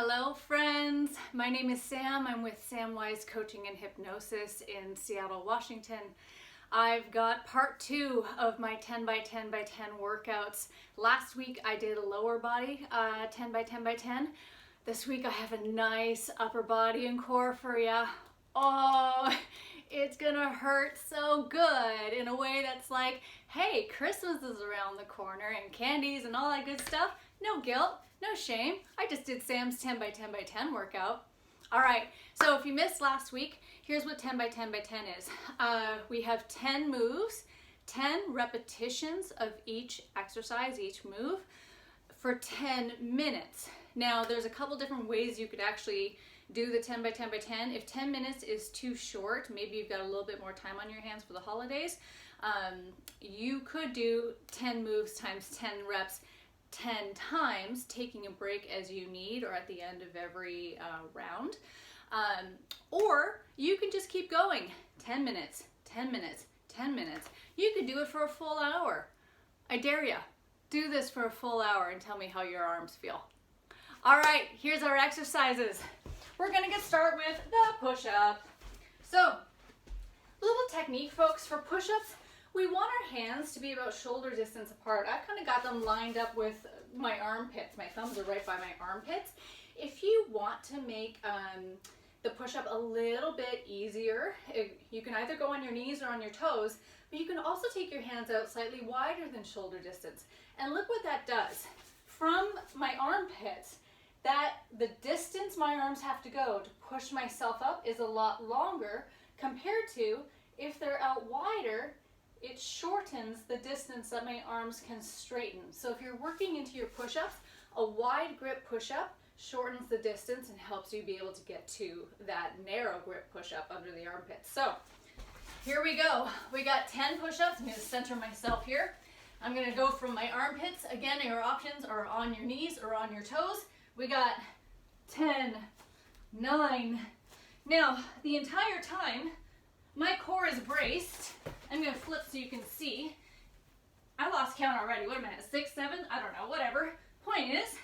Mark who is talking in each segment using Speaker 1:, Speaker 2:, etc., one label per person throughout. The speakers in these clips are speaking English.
Speaker 1: Hello friends, my name is Sam. I'm with Sam Wise Coaching and Hypnosis in Seattle, Washington. I've got part 2 of my 10 by 10 by 10 workouts. Last week I did a lower body 10 by 10 by 10. This week I have a nice upper body and core for you. Oh, it's gonna hurt so good in a way that's like, hey, Christmas is around the corner and candies and all that good stuff. No guilt, no shame. I just did Sam's 10 by 10 by 10 workout. All right, so if you missed last week, here's what 10 by 10 by 10 is. We have 10 moves, 10 repetitions of each exercise, each move, for 10 minutes. Now, there's a couple different ways you could actually do the 10 by 10 by 10. If 10 minutes is too short, maybe you've got a little bit more time on your hands for the holidays, you could do 10 moves times 10 reps 10 times, taking a break as you need or at the end of every round. Or you can just keep going. 10 minutes, 10 minutes, 10 minutes. You could do it for a full hour. I dare ya. Do this for a full hour and tell me how your arms feel. All right, here's our exercises. We're gonna get started with the push-up. So, little technique, folks, for push-ups. We want our hands to be about shoulder distance apart. I've kind of got them lined up with my armpits. My thumbs are right by my armpits. If you want to make the push-up a little bit easier, you can either go on your knees or on your toes, but you can also take your hands out slightly wider than shoulder distance. And look what that does. From my armpits, the distance my arms have to go to push myself up is a lot longer compared to if they're out wider. It shortens the distance that my arms can straighten. So if you're working into your push-ups, a wide grip push-up shortens the distance and helps you be able to get to that narrow grip push-up under the armpits. So here we go. We got 10 push-ups. I'm going to center myself here. I'm going to go from my armpits. Again, your options are on your knees or on your toes. We got 10, 9. Now, the entire time, my core is braced. I'm going to flip so you can see. I lost count already. What am I at? 6, 7? I don't know. Whatever. Point is,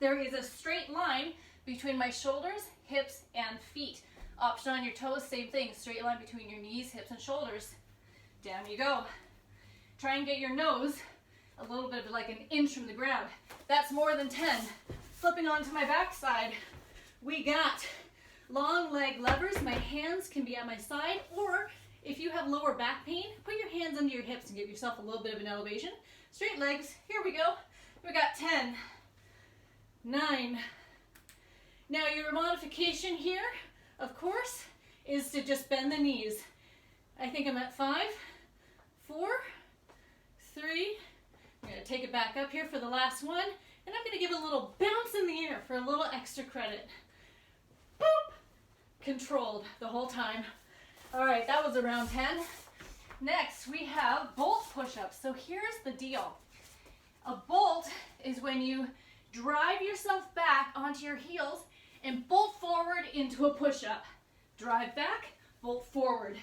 Speaker 1: there is a straight line between my shoulders, hips, and feet. Option on your toes, same thing. Straight line between your knees, hips, and shoulders. Down you go. Try and get your nose a little bit of like an inch from the ground. That's more than 10. Flipping onto my backside, we got long leg levers. My hands can be at my side, or if you have lower back pain, put your hands under your hips and give yourself a little bit of an elevation. Straight legs, here we go. We got 10, 9. Now your modification here, of course, is to just bend the knees. I think I'm at 5, 4, 3. I'm gonna take it back up here for the last one, and I'm gonna give it a little bounce in the air for a little extra credit. Boop! Controlled the whole time. All right, that was around 10. Next, we have bolt push-ups. So here's the deal. A bolt is when you drive yourself back onto your heels and bolt forward into a push-up. Drive back, bolt forward.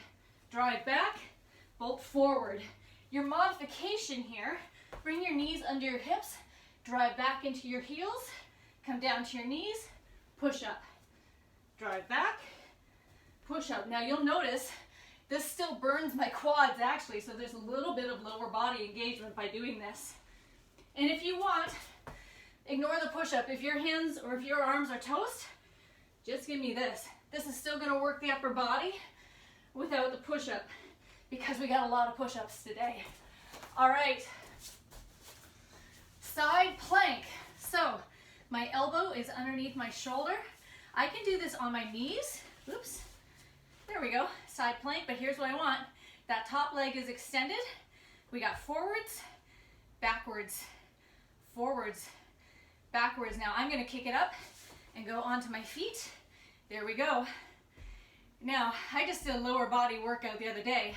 Speaker 1: Drive back, bolt forward. Your modification here, bring your knees under your hips, drive back into your heels, come down to your knees, push up. Drive back, push up. Now you'll notice this still burns my quads actually, so there's a little bit of lower body engagement by doing this. And if you want, ignore the push-up. If your hands or if your arms are toast, just give me this. This is still gonna work the upper body without the push-up because we got a lot of push-ups today. All right, side plank. So my elbow is underneath my shoulder. I can do this on my knees. Oops. There we go. Side plank, but here's what I want. That top leg is extended. We got forwards, backwards, forwards, backwards. Now I'm going to kick it up and go onto my feet. There we go. Now, I just did a lower body workout the other day.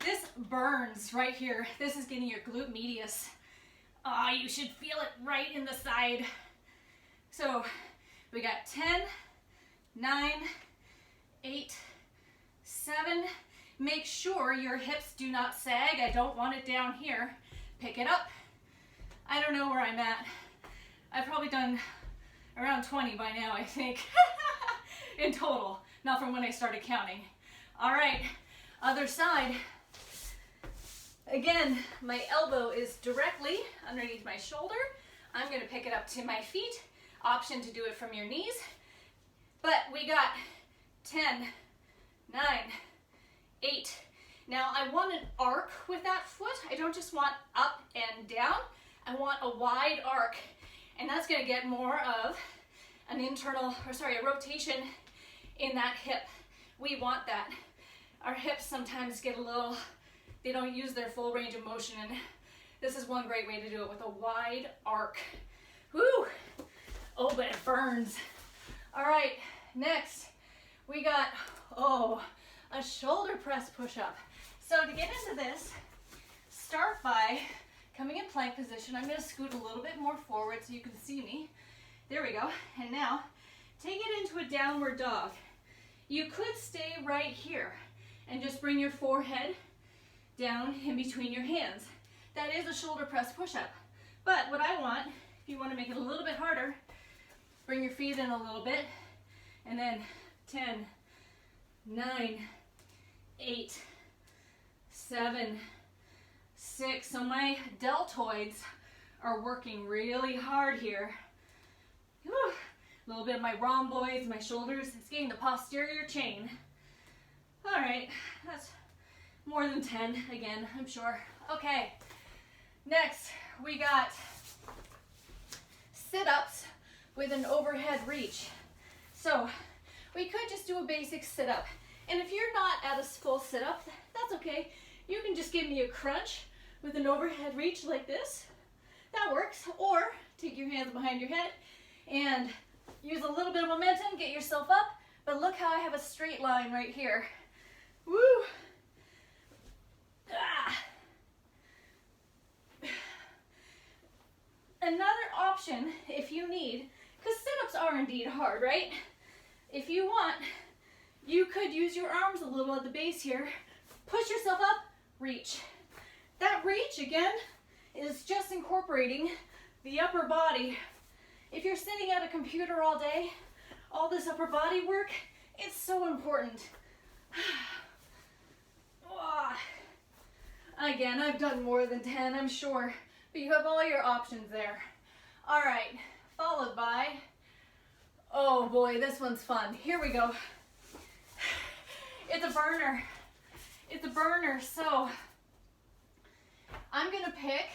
Speaker 1: This burns right here. This is getting your glute medius. You should feel it right in the side. So we got 10, 9, 8, 7. Make sure your hips do not sag. I don't want it down here. Pick it up. I don't know where I'm at. I've probably done around 20 by now, I think, in total, not from when I started counting. All right, other side. Again, my elbow is directly underneath my shoulder. I'm going to pick it up to my feet. Option to do it from your knees. But we got 10, 9, 8. Now I want an arc with that foot. I don't just want up and down. I want a wide arc. And that's going to get more of an a rotation in that hip. We want that. Our hips sometimes get a little, they don't use their full range of motion, and this is one great way to do it with a wide arc. Woo! Oh, but it burns. All right, next we got, a shoulder press push-up. So to get into this, start by coming in plank position. I'm gonna scoot a little bit more forward so you can see me. There we go. And now take it into a downward dog. You could stay right here and just bring your forehead down in between your hands. That is a shoulder press push-up. But what I want, if you want to make it a little bit harder, bring your feet in a little bit, and then 10, 9, 8, 7, 6. So my deltoids are working really hard here. Whew. A little bit of my rhomboids, my shoulders. It's getting the posterior chain. All right, that's more than 10 again, I'm sure. Okay, next we got sit-ups with an overhead reach. So we could just do a basic sit-up. And if you're not at a full sit-up, that's okay. You can just give me a crunch with an overhead reach like this. That works. Or take your hands behind your head and use a little bit of momentum, get yourself up. But look how I have a straight line right here. Woo! Ah. Another option, if you need, because sit-ups are indeed hard, right? If you want, you could use your arms a little at the base here. Push yourself up, reach. That reach, again, is just incorporating the upper body. If you're sitting at a computer all day, all this upper body work, it's so important. Again, I've done more than 10, I'm sure, but you have all your options there. All right, followed by, oh boy, this one's fun. Here we go. It's a burner. It's a burner. So I'm gonna pick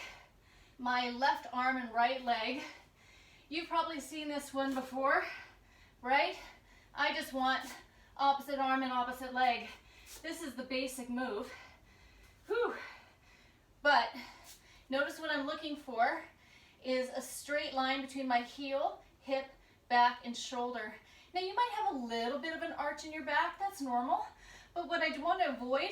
Speaker 1: my left arm and right leg. You've probably seen this one before, right? I just want opposite arm and opposite leg. This is the basic move. Whew. But notice what I'm looking for is a straight line between my heel, hip, back, and shoulder. Now you might have a little bit of an arch in your back, that's normal, but what I want to avoid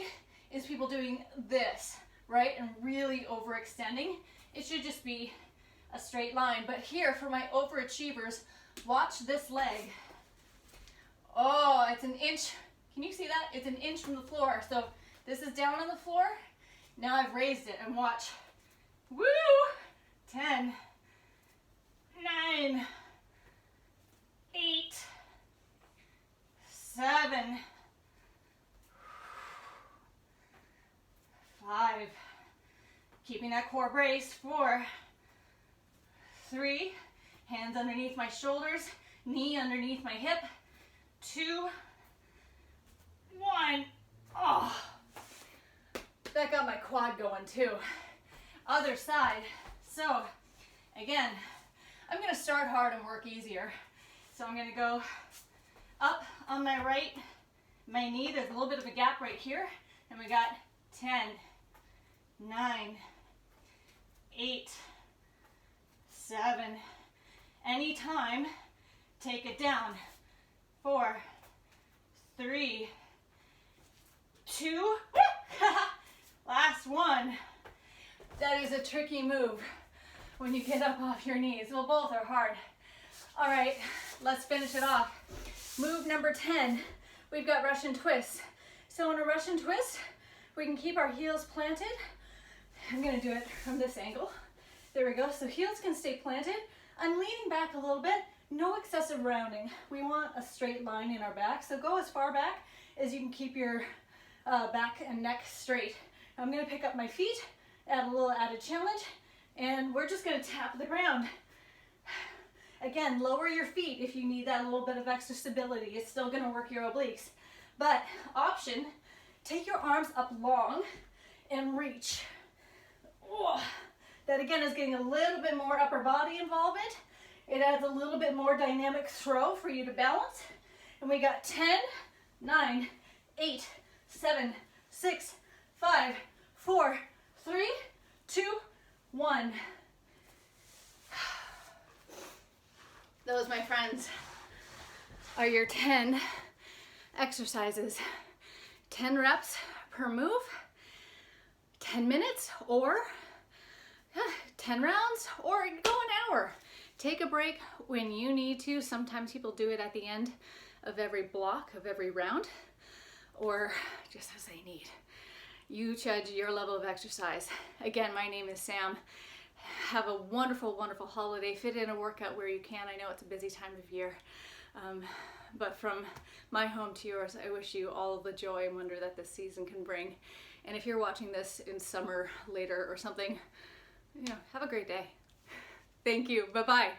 Speaker 1: is people doing this, right, and really overextending. It should just be a straight line. But here, for my overachievers, watch this leg. Oh, it's an inch. Can you see that? It's an inch from the floor. So this is down on the floor. Now I've raised it, and watch. Woo! 10, 9, 8, 7, 5. Keeping that core braced. 4, 3. Hands underneath my shoulders, knee underneath my hip. 2, 1. Oh, that got my quad going too. Other side. So again, I'm going to start hard and work easier. So I'm going to go up on my right, my knee. There's a little bit of a gap right here. And we got 10, 9, 8, 7. Anytime, take it down. 4, 3, 2. Last one. That is a tricky move when you get up off your knees. Well, both are hard. All right, let's finish it off. Move number 10, we've got Russian twist. So in a Russian twist, we can keep our heels planted. I'm gonna do it from this angle. There we go, so heels can stay planted. I'm leaning back a little bit, no excessive rounding. We want a straight line in our back, so go as far back as you can keep your back and neck straight. I'm gonna pick up my feet, add a little added challenge, and we're just gonna tap the ground. Again, lower your feet if you need that little bit of extra stability. It's still gonna work your obliques. But option, take your arms up long and reach. Oh, that again is getting a little bit more upper body involvement. It adds a little bit more dynamic throw for you to balance. And we got 10, 9, 8, 7, 6, 5, 4, 3, 2, 1. Those, my friends, are your 10 exercises. 10 reps per move, 10 minutes, or 10 rounds, or go an hour. Take a break when you need to. Sometimes people do it at the end of every block of every round, or just as they need. You judge your level of exercise. Again, my name is Sam. Have a wonderful, wonderful holiday. Fit in a workout where you can. I know it's a busy time of year. But from my home to yours, I wish you all the joy and wonder that this season can bring. And if you're watching this in summer later or something, have a great day. Thank you. Bye-bye.